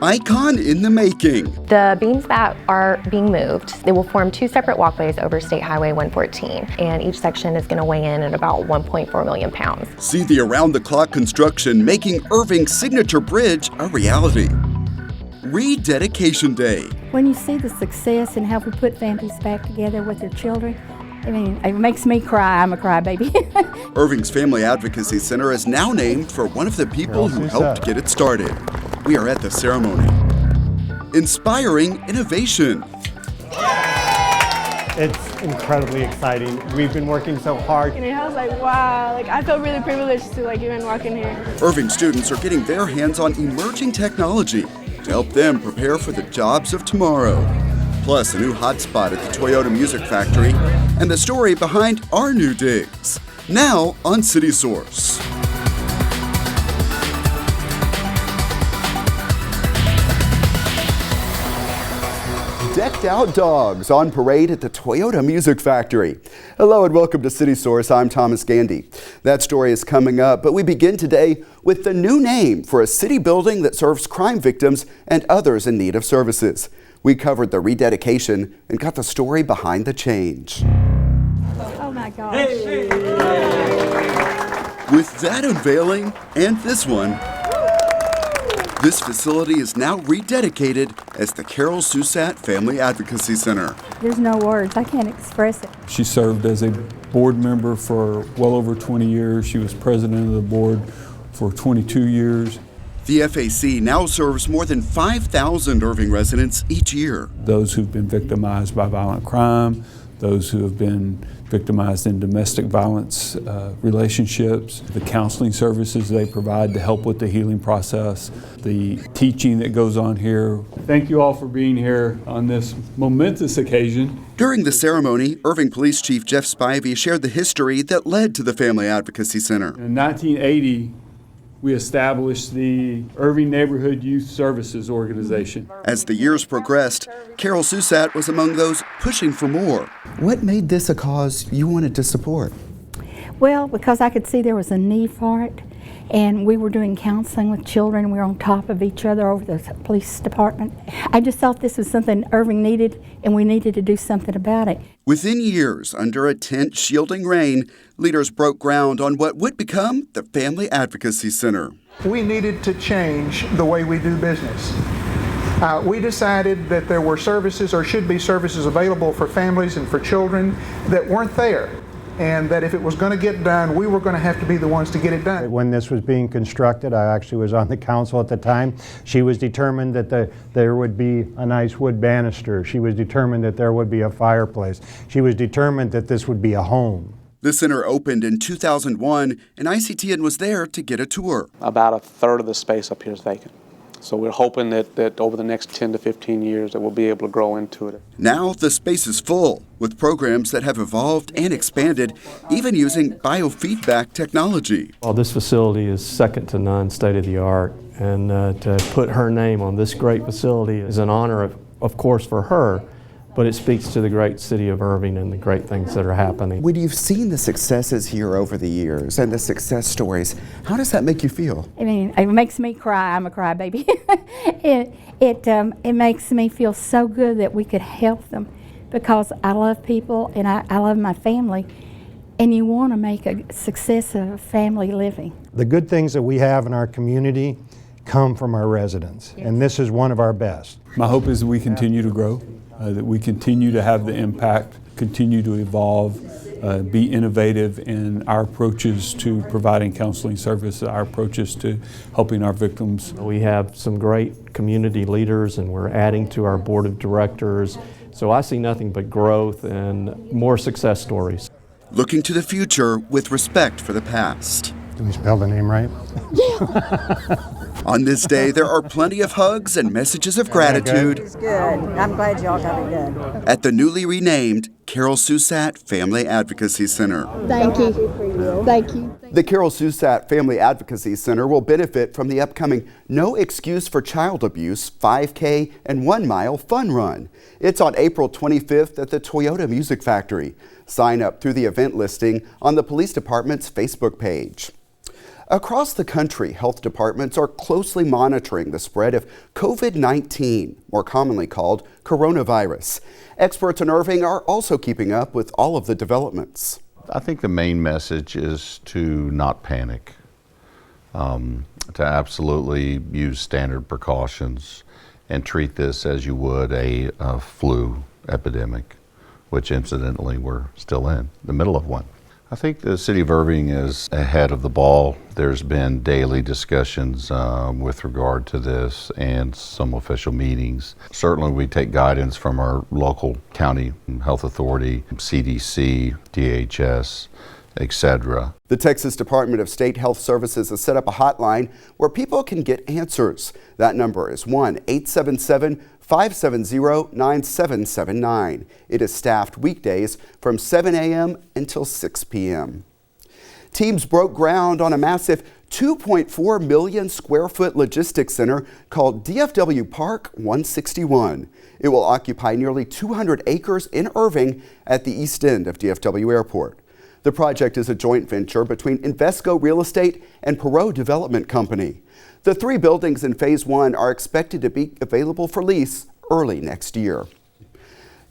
icon in the making. The beams that are being moved, they will form 2 separate walkways over State Highway 114, and each section is going to weigh in at about 1.4 million pounds. See the around-the-clock construction making Irving's signature bridge a reality. Rededication Day. When you see the success and how we put families back together with their children, I mean, it makes me cry. I'm a crybaby. Irving's Family Advocacy Center is now named for one of the people who helped get it started. We are at the ceremony. Inspiring innovation. It's incredibly exciting. We've been working so hard. And I was like, wow, I feel really privileged to even walk in here. Irving students are getting their hands on emerging technology to help them prepare for the jobs of tomorrow. Plus, a new hotspot at the Toyota Music Factory, and the story behind our new digs. Now on City Source. Decked out dogs on parade at the Toyota Music Factory. Hello and welcome to City Source. I'm Thomas Gandy. That story is coming up, but we begin today with the new name for a city building that serves crime victims and others in need of services. We covered the rededication and got the story behind the change. Oh my gosh. Hey. With that unveiling and this one, this facility is now rededicated as the Carol Susat Family Advocacy Center. There's no words. I can't express it. She served as a board member for well over 20 years. She was president of the board for 22 years. The FAC now serves more than 5,000 Irving residents each year. Those who've been victimized by violent crime, those who have been victimized in domestic violence relationships, the counseling services they provide to help with the healing process, the teaching that goes on here. Thank you all for being here on this momentous occasion. During the ceremony, Irving Police Chief Jeff Spivey shared the history that led to the Family Advocacy Center. In 1980, we established the Irving Neighborhood Youth Services Organization. As the years progressed, Carol Susat was among those pushing for more. What made this a cause you wanted to support? Well, because I could see there was a need for it, and we were doing counseling with children. We were on top of each other over the police department. I just thought this was something Irving needed, and we needed to do something about it. Within years, under a tent shielding rain, leaders broke ground on what would become the Family Advocacy Center. We needed to change the way we do business. We decided that there were services, or should be services, available for families and for children that weren't there, and that if it was going to get done, we were going to have to be the ones to get it done. When this was being constructed, I actually was on the council at the time. She was determined that there would be a nice wood banister. She was determined that there would be a fireplace. She was determined that this would be a home. The center opened in 2001, and ICTN was there to get a tour. About a third of the space up here is vacant. So we're hoping that over the next 10 to 15 years that we'll be able to grow into it. Now the space is full with programs that have evolved and expanded, even using biofeedback technology. Well, this facility is second to none, state of the art, and to put her name on this great facility is an honor, of course, for her, but it speaks to the great city of Irving and the great things that are happening. When you've seen the successes here over the years and the success stories, how does that make you feel? I mean, it makes me cry. I'm a crybaby. It makes me feel so good that we could help them, because I love people and I love my family, and you want to make a success of family living. The good things that we have in our community come from our residents, and this is one of our best. My hope is that we continue to grow, that we continue to have the impact, continue to evolve, be innovative in our approaches to providing counseling services, our approaches to helping our victims. We have some great community leaders, and we're adding to our board of directors. So I see nothing but growth and more success stories. Looking to the future with respect for the past. Did we spell the name right? On this day, there are plenty of hugs and messages of gratitude. It's good. I'm glad y'all got it done. At the newly renamed Carol Susat Family Advocacy Center. Thank you. Thank you. The Carol Susat Family Advocacy Center will benefit from the upcoming No Excuse for Child Abuse 5K and 1 Mile Fun Run. It's on April 25th at the Toyota Music Factory. Sign up through the event listing on the police department's Facebook page. Across the country, health departments are closely monitoring the spread of COVID-19, more commonly called coronavirus. Experts in Irving are also keeping up with all of the developments. I think the main message is to not panic, to absolutely use standard precautions and treat this as you would a flu epidemic, which incidentally we're still in the middle of one. I think the City of Irving is ahead of the ball. There's been daily discussions with regard to this and some official meetings. Certainly we take guidance from our local county health authority, CDC, DHS, etc. The Texas Department of State Health Services has set up a hotline where people can get answers. That number is 1-877-570-9779. It is staffed weekdays from 7 a.m. until 6 p.m. Teams broke ground on a massive 2.4 million square foot logistics center called DFW Park 161. It will occupy nearly 200 acres in Irving at the east end of DFW Airport. The project is a joint venture between Invesco Real Estate and Perot Development Company. The 3 buildings in Phase 1 are expected to be available for lease early next year.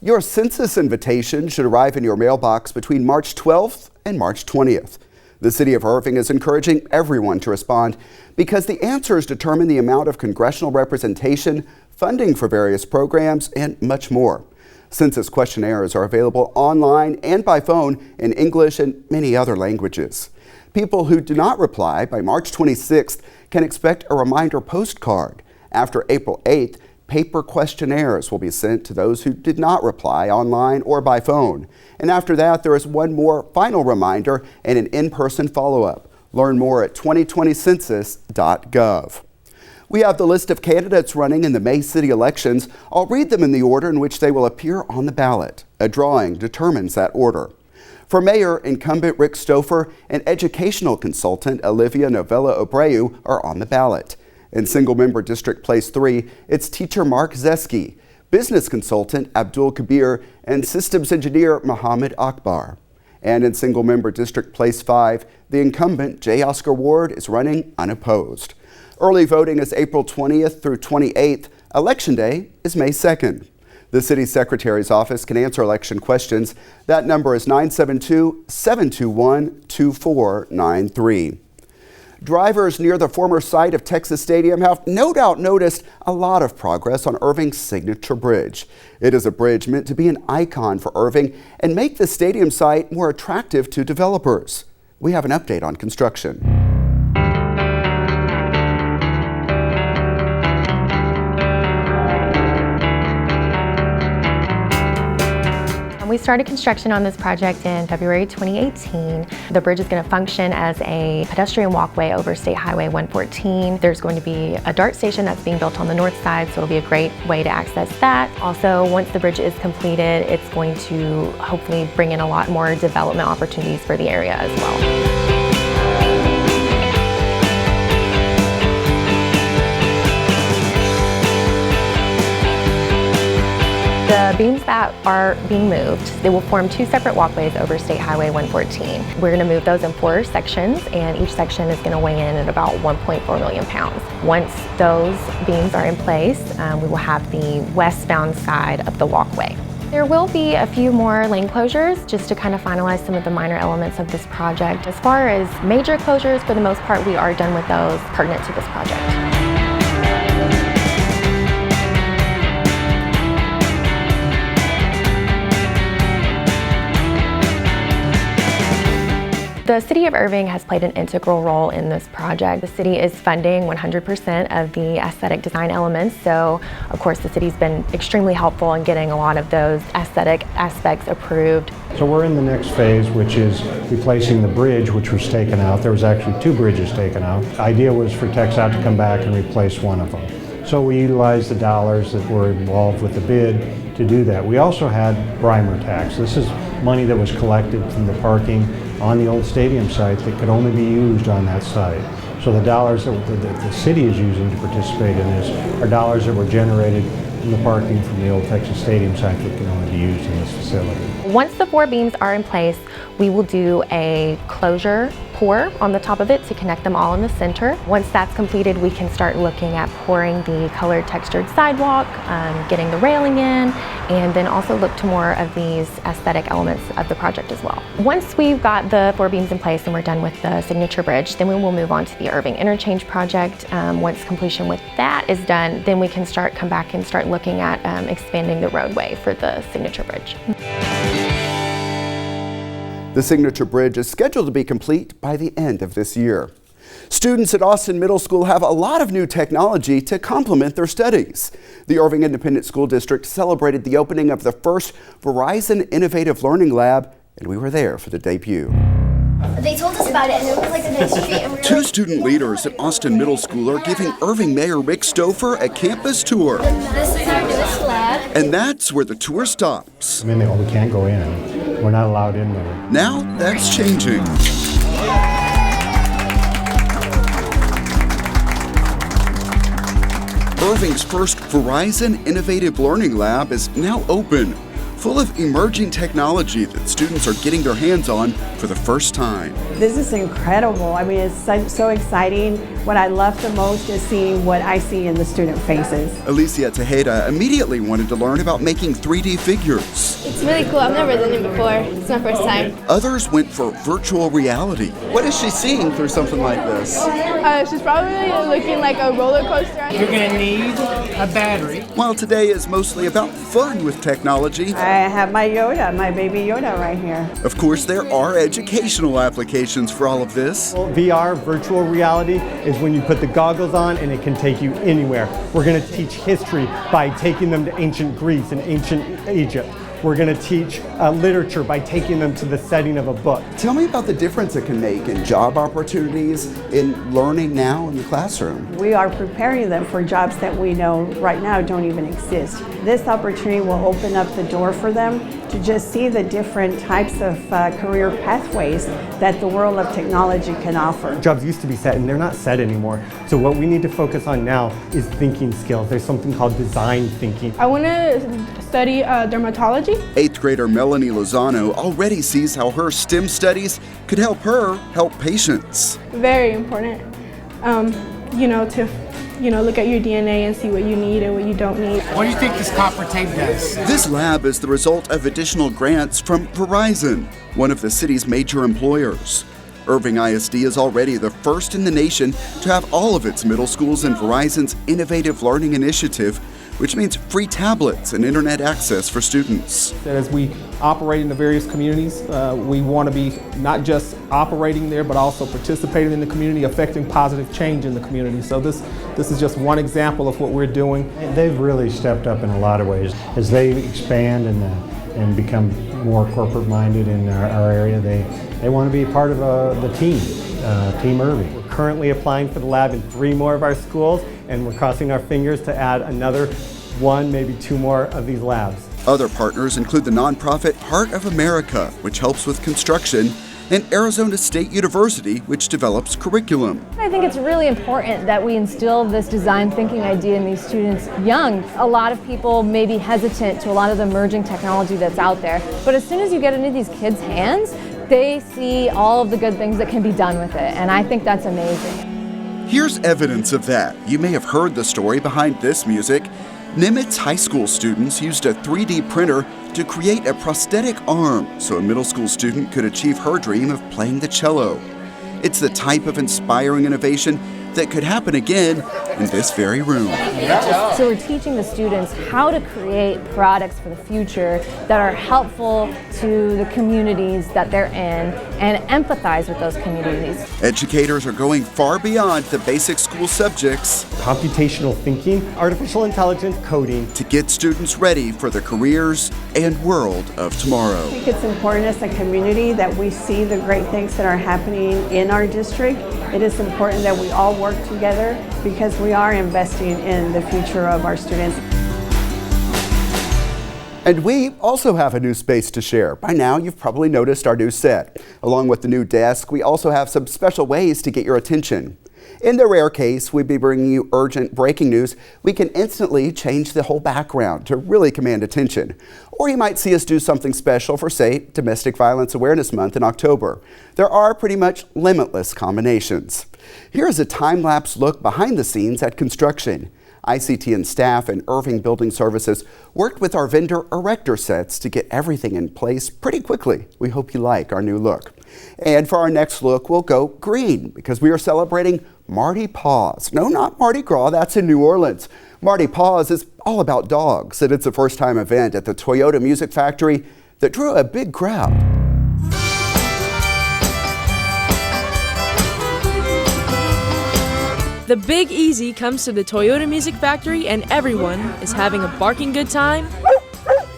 Your census invitation should arrive in your mailbox between March 12th and March 20th. The City of Irving is encouraging everyone to respond because the answers determine the amount of congressional representation, funding for various programs, and much more. Census questionnaires are available online and by phone in English and many other languages. People who do not reply by March 26th can expect a reminder postcard. After April 8th, paper questionnaires will be sent to those who did not reply online or by phone. And after that, there is one more final reminder and an in-person follow-up. Learn more at 2020census.gov. We have the list of candidates running in the May city elections. I'll read them in the order in which they will appear on the ballot. A drawing determines that order. For mayor, incumbent Rick Stouffer and educational consultant Olivia Novella Abreu are on the ballot. In single-member District Place 3, it's teacher Mark Zeski, business consultant Abdul Kabir, and systems engineer Mohammed Akbar. And in single-member District Place 5, the incumbent J. Oscar Ward is running unopposed. Early voting is April 20th through 28th. Election Day is May 2nd. The city secretary's office can answer election questions. That number is 972-721-2493. Drivers near the former site of Texas Stadium have no doubt noticed a lot of progress on Irving's signature bridge. It is a bridge meant to be an icon for Irving and make the stadium site more attractive to developers. We have an update on construction. We started construction on this project in February 2018. The bridge is going to function as a pedestrian walkway over State Highway 114. There's going to be a DART station that's being built on the north side, so it'll be a great way to access that. Also, once the bridge is completed, it's going to hopefully bring in a lot more development opportunities for the area as well. The beams that are being moved, they will form 2 separate walkways over State Highway 114. We're going to move those in 4 sections, and each section is going to weigh in at about 1.4 million pounds. Once those beams are in place, we will have the westbound side of the walkway. There will be a few more lane closures just to kind of finalize some of the minor elements of this project. As far as major closures, for the most part, we are done with those pertinent to this project. The City of Irving has played an integral role in this project. The city is funding 100% of the aesthetic design elements, so of course the city's been extremely helpful in getting a lot of those aesthetic aspects approved. So we're in the next phase, which is replacing the bridge, which was taken out. There was actually 2 bridges taken out. The idea was for TxDOT to come back and replace one of them. So we utilized the dollars that were involved with the bid to do that. We also had Brimer tax. This is money that was collected from the parking on the old stadium site that could only be used on that site. So the dollars that the city is using to participate in this are dollars that were generated in the parking from the old Texas Stadium site that can only be used in this facility. Once the 4 beams are in place, we will do a closure pour on the top of it to connect them all in the center. Once that's completed, we can start looking at pouring the colored textured sidewalk, getting the railing in, and then also look to more of these aesthetic elements of the project as well. Once we've got the 4 beams in place and we're done with the signature bridge, then we will move on to the Irving interchange project. Once completion with that is done, then we can come back and start looking at expanding the roadway for the signature bridge. The signature bridge is scheduled to be complete by the end of this year. Students at Austin Middle School have a lot of new technology to complement their studies. The Irving Independent School District celebrated the opening of the first Verizon Innovative Learning Lab, and we were there for the debut. They told us about it, and it was like a nice treat. And we were Two student leaders at Austin Middle School are giving Irving Mayor Rick Stouffer a campus tour. This is our newest lab. And that's where the tour stops. I mean, we can't go in. We're not allowed in there. Now that's changing. Irving's first Verizon Innovative Learning Lab is now open, full of emerging technology that students are getting their hands on for the first time. This is incredible. I mean, it's so exciting. What I love the most is seeing what I see in the student faces. Alicia Tejeda immediately wanted to learn about making 3D figures. It's really cool. I've never done it before. It's my first time. Others went for virtual reality. What is she seeing through something like this? She's probably looking like a roller coaster. You're going to need a battery. While today is mostly about fun with technology, I have my Yoda, my baby Yoda right here. of course there are educational applications for all of this. VR, virtual reality, is when you put the goggles on and it can take you anywhere. We're going to teach history by taking them to ancient Greece and ancient Egypt. We're going to teach literature by taking them to the setting of a book. Tell me about the difference it can make in job opportunities in learning now in the classroom. We are preparing them for jobs that we know right now don't even exist. This opportunity will open up the door for them to just see the different types of career pathways that the world of technology can offer. Jobs used to be set and they're not set anymore. So what we need to focus on now is thinking skills. There's something called design thinking. I want to study dermatology. 8th grader Melanie Lozano already sees how her STEM studies could help her help patients. Very important, to look at your DNA and see what you need and what you don't need. What do you think this copper tape does? This lab is the result of additional grants from Verizon, one of the city's major employers. Irving ISD is already the first in the nation to have all of its middle schools in Verizon's Innovative Learning Initiative, which means free tablets and internet access for students. As we operate in the various communities, we want to be not just operating there, but also participating in the community, affecting positive change in the community. So this is just one example of what we're doing. They've really stepped up in a lot of ways. As they expand and become more corporate minded in our area, they want to be part of the team, Team Irving. We're currently applying for the lab in 3 more of our schools, and we're crossing our fingers to add another 1, maybe 2 more of these labs. Other partners include the nonprofit Heart of America, which helps with construction, and Arizona State University, which develops curriculum. I think it's really important that we instill this design thinking idea in these students young. A lot of people may be hesitant to a lot of the emerging technology that's out there, but as soon as you get into these kids' hands, they see all of the good things that can be done with it, and I think that's amazing. Here's evidence of that. You may have heard the story behind this music. Nimitz High School students used a 3D printer to create a prosthetic arm so a middle school student could achieve her dream of playing the cello. It's the type of inspiring innovation that could happen again in this very room. So we're teaching the students how to create products for the future that are helpful to the communities that they're in and empathize with those communities. Educators are going far beyond the basic school subjects. Computational thinking, artificial intelligence, coding. To get students ready for the careers and world of tomorrow. I think it's important as a community that we see the great things that are happening in our district. It is important that we all work together because we are investing in the future of our students. And we also have a new space to share. By now, you've probably noticed our new set. Along with the new desk, we also have some special ways to get your attention. In the rare case we'd be bringing you urgent breaking news, we can instantly change the whole background to really command attention. Or you might see us do something special for, say, Domestic Violence Awareness Month in October. There are pretty much limitless combinations. Here is a time-lapse look behind the scenes at construction. ICT and staff and Irving Building Services worked with our vendor Erector Sets to get everything in place pretty quickly. We hope you like our new look. And for our next look, we'll go green because we are celebrating Mardi Paws. No, not Mardi Gras, that's in New Orleans. Marty Paws is all about dogs, and it's a first-time event at the Toyota Music Factory that drew a big crowd. The Big Easy comes to the Toyota Music Factory and everyone is having a barking good time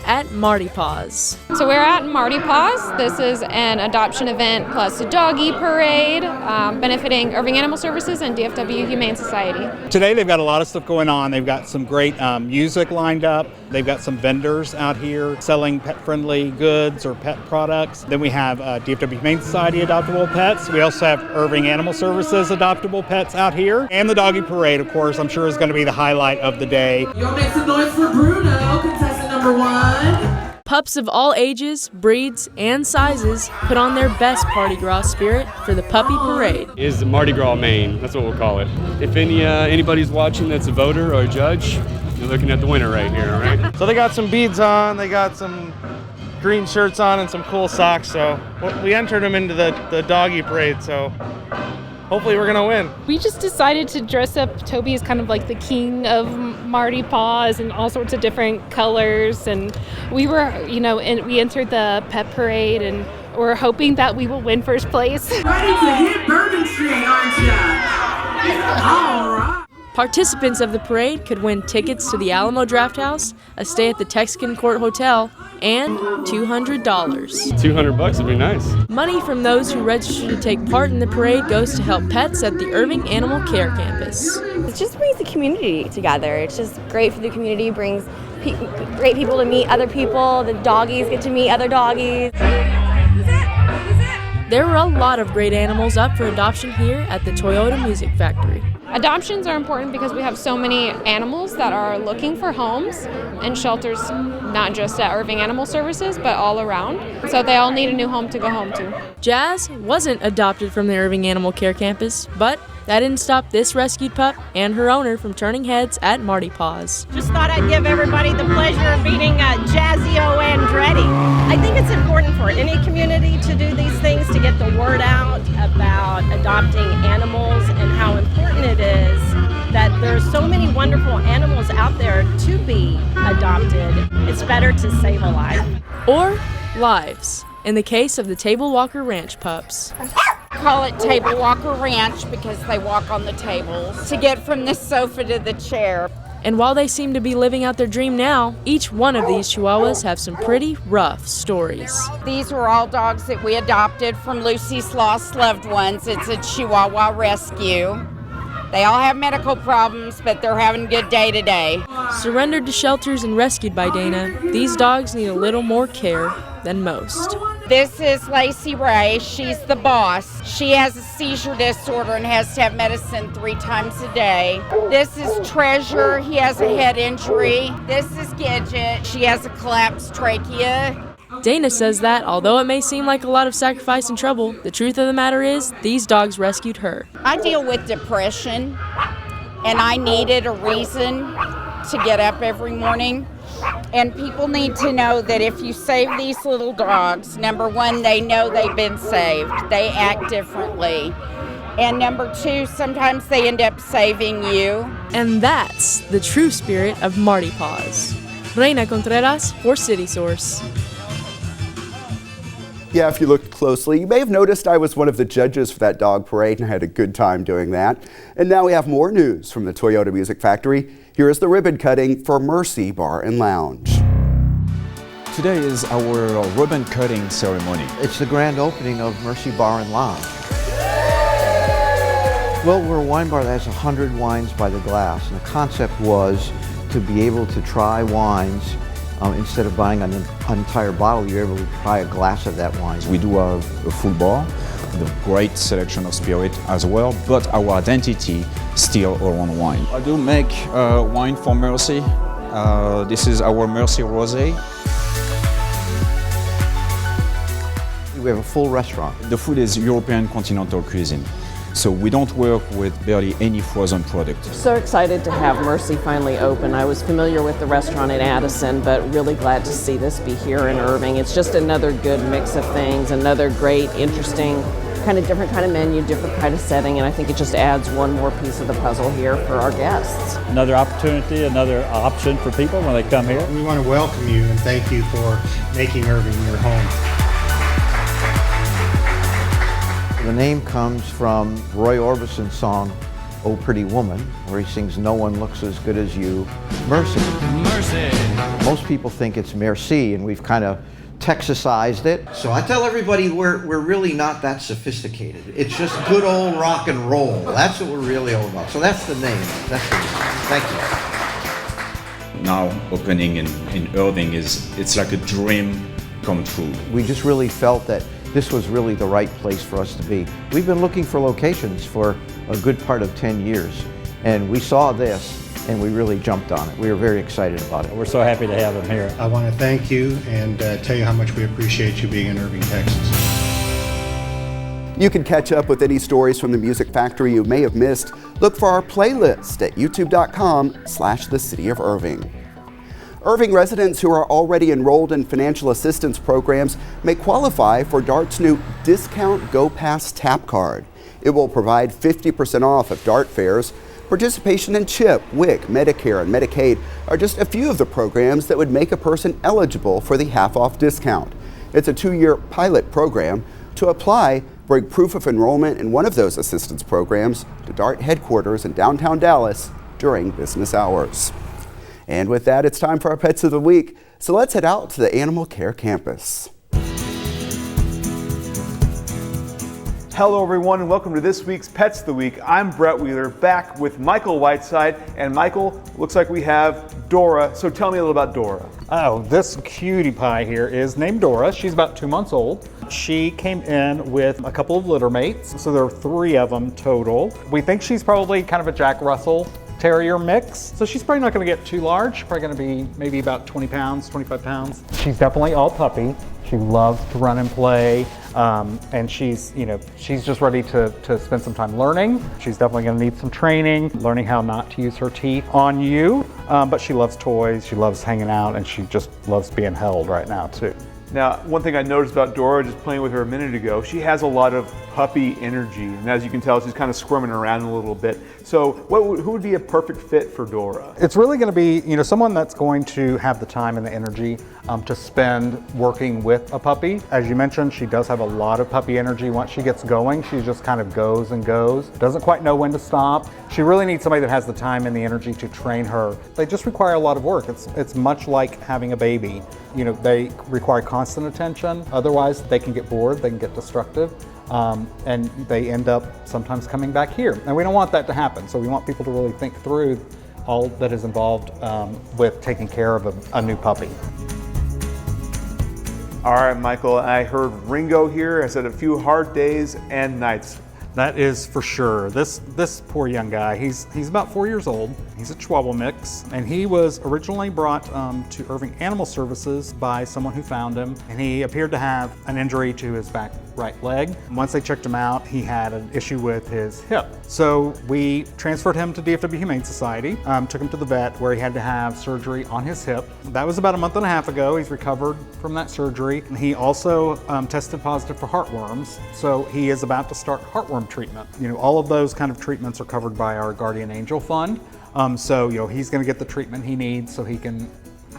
at Mardi Paws. So we're at Marty Paws. This is an adoption event plus a doggy parade benefiting Irving Animal Services and DFW Humane Society. Today they've got a lot of stuff going on. They've got some great music lined up. They've got some vendors out here selling pet-friendly goods or pet products. Then we have DFW Humane Society adoptable pets. We also have Irving Animal Services adoptable pets out here. And the doggy parade, of course, I'm sure is going to be the highlight of the day. Y'all make some noise for Bruno, contestant number 1. Pups of all ages, breeds, and sizes put on their best Mardi Gras spirit for the puppy parade. Is the Mardi Gras Maine, that's what we'll call it. If anybody's watching that's a voter or a judge, you're looking at the winner right here, right? So they got some beads on, they got some green shirts on and some cool socks, so we entered them into the doggy parade, so hopefully we're gonna win. We just decided to dress up Toby as kind of like the king of Mardi Paws and all sorts of different colors. And we were, and we entered the pet parade and we're hoping that we will win first place. Ready to hit Bourbon Street, aren't ya? All right. Participants of the parade could win tickets to the Alamo Draft House, a stay at the Texican Court Hotel, and $200. $200 would be nice. Money from those who register to take part in the parade goes to help pets at the Irving Animal Care Campus. It just brings the community together. It's just great for the community, brings great people to meet other people. The doggies get to meet other doggies. There were a lot of great animals up for adoption here at the Toyota Music Factory. Adoptions are important because we have so many animals that are looking for homes and shelters, not just at Irving Animal Services, but all around. So they all need a new home to go home to. Jazz wasn't adopted from the Irving Animal Care Campus, but that didn't stop this rescued pup and her owner from turning heads at Marty Paws. Just thought I'd give everybody the pleasure of meeting Jazzio Andretti. I think it's important for any community to do these things to get the word out about adopting animals and how important it is that there's so many wonderful animals out there to be adopted. It's better to save a life. Or lives, in the case of the Table Walker Ranch pups. Call it Table Walker Ranch because they walk on the tables to get from the sofa to the chair. And while they seem to be living out their dream now, each one of these Chihuahuas have some pretty rough stories. These were all dogs that we adopted from Lucy's lost loved ones. It's a Chihuahua rescue. They all have medical problems, but they're having a good day today. Surrendered to shelters and rescued by Dana, these dogs need a little more care than most. This is Lacey Ray. She's the boss. She has a seizure disorder and has to have medicine 3 times a day. This is Treasure. He has a head injury. This is Gidget. She has a collapsed trachea. Dana says that, although it may seem like a lot of sacrifice and trouble, the truth of the matter is these dogs rescued her. I deal with depression, and I needed a reason to get up every morning. And people need to know that if you save these little dogs, number 1, they know they've been saved. They act differently. And number 2, sometimes they end up saving you. And that's the true spirit of Marty Paws. Reina Contreras for City Source. Yeah, if you looked closely, you may have noticed I was one of the judges for that dog parade and I had a good time doing that. And now we have more news from the Toyota Music Factory. Here is the ribbon cutting for Mercy Bar and Lounge. Today is our ribbon cutting ceremony. It's the grand opening of Mercy Bar and Lounge. Well, we're a wine bar that has 100 wines by the glass, and the concept was to be able to try wines. Instead of buying an entire bottle, you're able to try a glass of that wine. We do a full bar the great selection of spirit as well, but our identity still around wine. I do make wine for Mercy. This is our Mercy Rosé. We have a full restaurant. The food is European continental cuisine. So we don't work with barely any frozen product. So excited to have Mercy finally open. I was familiar with the restaurant in Addison, but really glad to see this be here in Irving. It's just another good mix of things, another great, interesting, different kind of menu, different kind of setting, and I think it just adds one more piece of the puzzle here for our guests. Another opportunity, another option for people when they come here. We want to welcome you and thank you for making Irving your home. The name comes from Roy Orbison's song, Oh Pretty Woman, where he sings, no one looks as good as you, Mercy. Mercy. Most people think it's Merci, and we've kind of Texasized it. So I tell everybody we're really not that sophisticated. It's just good old rock and roll. That's what we're really all about. So that's the name. That's the name. Thank you. Now opening in Irving it's like a dream come true. We just really felt that this was really the right place for us to be. We've been looking for locations for a good part of 10 years, and we saw this and we really jumped on it. We were very excited about it. We're so happy to have him here. I want to thank you and tell you how much we appreciate you being in Irving, Texas. You can catch up with any stories from the Music Factory you may have missed. Look for our playlist at youtube.com/The City of Irving. Irving residents who are already enrolled in financial assistance programs may qualify for DART's new Discount Go Pass Tap Card. It will provide 50% off of DART fares. Participation in CHIP, WIC, Medicare, and Medicaid are just a few of the programs that would make a person eligible for the half-off discount. It's a 2-year pilot program. To apply, bring proof of enrollment in one of those assistance programs to DART headquarters in downtown Dallas during business hours. And with that, it's time for our Pets of the Week. So let's head out to the Animal Care Campus. Hello everyone and welcome to this week's Pets of the Week. I'm Brett Wheeler, back with Michael Whiteside. And Michael, looks like we have Dora. So tell me a little about Dora. Oh, this cutie pie here is named Dora. She's about 2 months old. She came in with a couple of litter mates, so there are 3 of them total. We think she's probably kind of a Jack Russell Terrier mix, so she's probably not going to get too large. She's probably going to be maybe about 20 pounds, 25 pounds. She's definitely all puppy. She loves to run and play, and she's just ready to spend some time learning. She's definitely going to need some training, learning how not to use her teeth on you, but she loves toys, she loves hanging out, and she just loves being held right now too. Now, one thing I noticed about Dora, just playing with her a minute ago, she has a lot of puppy energy. And as you can tell, she's kind of squirming around a little bit. So who would be a perfect fit for Dora? It's really going to be, someone that's going to have the time and the energy to spend working with a puppy. As you mentioned, she does have a lot of puppy energy. Once she gets going, she just kind of goes and goes. Doesn't quite know when to stop. She really needs somebody that has the time and the energy to train her. They just require a lot of work. It's much like having a baby. They require constant attention. Otherwise, they can get bored, they can get destructive, and they end up sometimes coming back here. And we don't want that to happen. So we want people to really think through all that is involved with taking care of a new puppy. All right, Michael, I heard Ringo here. I said a few hard days and nights. That is for sure. This poor young guy, he's about 4 years old. He's a Chihuahua mix, and he was originally brought to Irving Animal Services by someone who found him, and he appeared to have an injury to his back right leg. Once they checked him out, he had an issue with his hip. So we transferred him to DFW Humane Society, took him to the vet where he had to have surgery on his hip. That was about a month and a half ago. He's recovered from that surgery. And he also tested positive for heartworms. So he is about to start heartworm treatment. All of those kind of treatments are covered by our Guardian Angel Fund. So he's gonna get the treatment he needs so he can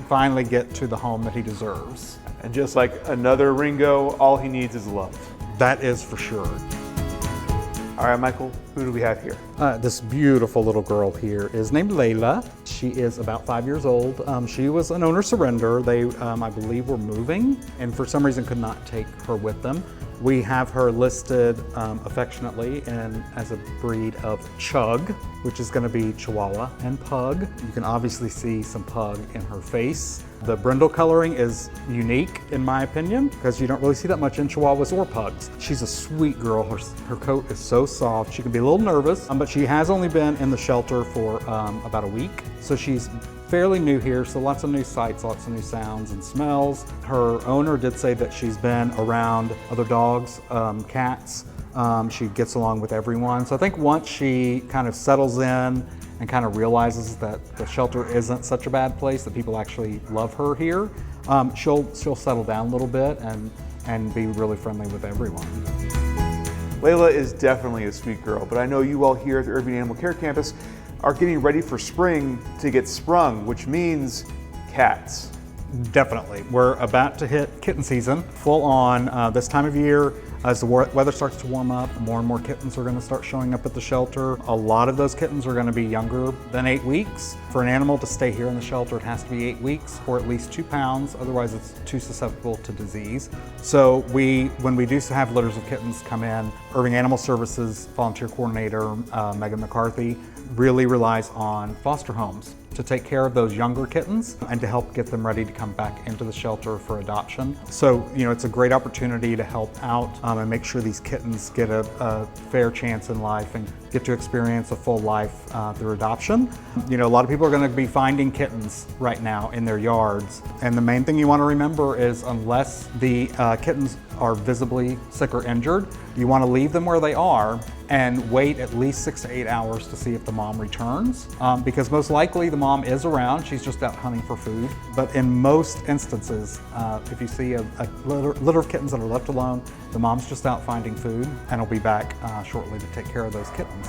finally get to the home that he deserves. And just like another Ringo, all he needs is love. That is for sure. All right, Michael, who do we have here? This beautiful little girl here is named Layla. She is about 5 years old. She was an owner surrender. They, I believe, were moving and for some reason could not take her with them. We have her listed affectionately as a breed of Chug, which is going to be Chihuahua and Pug. You can obviously see some Pug in her face. The brindle coloring is unique in my opinion because you don't really see that much in Chihuahuas or pugs. She's a sweet girl. Her coat is so soft. She can be a little nervous, but she has only been in the shelter for about a week. So she's fairly new here, so lots of new sights, lots of new sounds and smells. Her owner did say that she's been around other dogs, cats. She gets along with everyone. So I think once she kind of settles in and kind of realizes that the shelter isn't such a bad place, that people actually love her here, she'll settle down a little bit and be really friendly with everyone. Layla is definitely a sweet girl, but I know you all here at the Irving Animal Care Campus are getting ready for spring to get sprung, which means cats. Definitely. We're about to hit kitten season full on this time of year. As the weather starts to warm up, more and more kittens are going to start showing up at the shelter. A lot of those kittens are going to be younger than 8 weeks. For an animal to stay here in the shelter, it has to be 8 weeks or at least 2 pounds, otherwise it's too susceptible to disease. So when we do have litters of kittens come in, Irving Animal Services volunteer coordinator, Megan McCarthy, really relies on foster homes to take care of those younger kittens and to help get them ready to come back into the shelter for adoption. So, it's a great opportunity to help out and make sure these kittens get a fair chance in life and get to experience a full life through adoption. A lot of people are going to be finding kittens right now in their yards. And the main thing you want to remember is unless the kittens are visibly sick or injured, you want to leave them where they are and wait at least 6 to 8 hours to see if the mom returns, because most likely the mom is around. She's just out hunting for food. But in most instances, if you see a litter of kittens that are left alone, the mom's just out finding food and will be back shortly to take care of those kittens.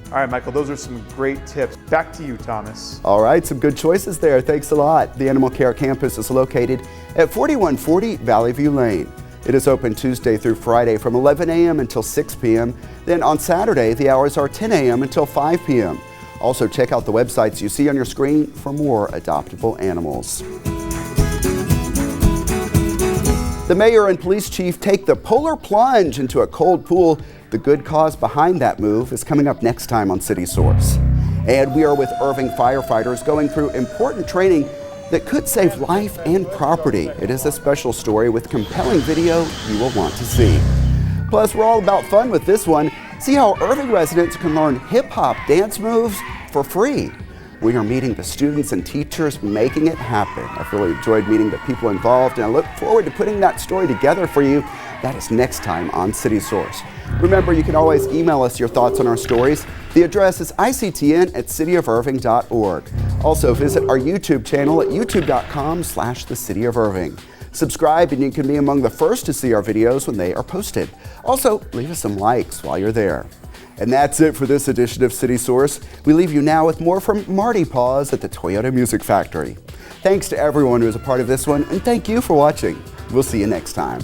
All right, Michael, those are some great tips. Back to you, Thomas. All right, some good choices there. Thanks a lot. The Animal Care Campus is located at 4140 Valley View Lane. It is open Tuesday through Friday from 11 a.m. until 6 p.m. Then on Saturday, the hours are 10 a.m. until 5 p.m. Also, check out the websites you see on your screen for more adoptable animals. The mayor and police chief take the polar plunge into a cold pool. The good cause behind that move is coming up next time on City Source. And we are with Irving firefighters going through important training that could save life and property. It is a special story with compelling video you will want to see. Plus, we're all about fun with this one. See how Irving residents can learn hip-hop dance moves for free. We are meeting the students and teachers making it happen. I've really enjoyed meeting the people involved, and I look forward to putting that story together for you. That is next time on City Source. Remember, you can always email us your thoughts on our stories. The address is ictn@cityofirving.org. Also, visit our YouTube channel at youtube.com/thecityofirving. Subscribe and you can be among the first to see our videos when they are posted. Also, leave us some likes while you're there. And that's it for this edition of City Source. We leave you now with more from Marty Paws at the Toyota Music Factory. Thanks to everyone who was a part of this one, and thank you for watching. We'll see you next time.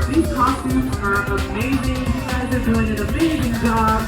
These costumes are amazing. You guys are doing an amazing job.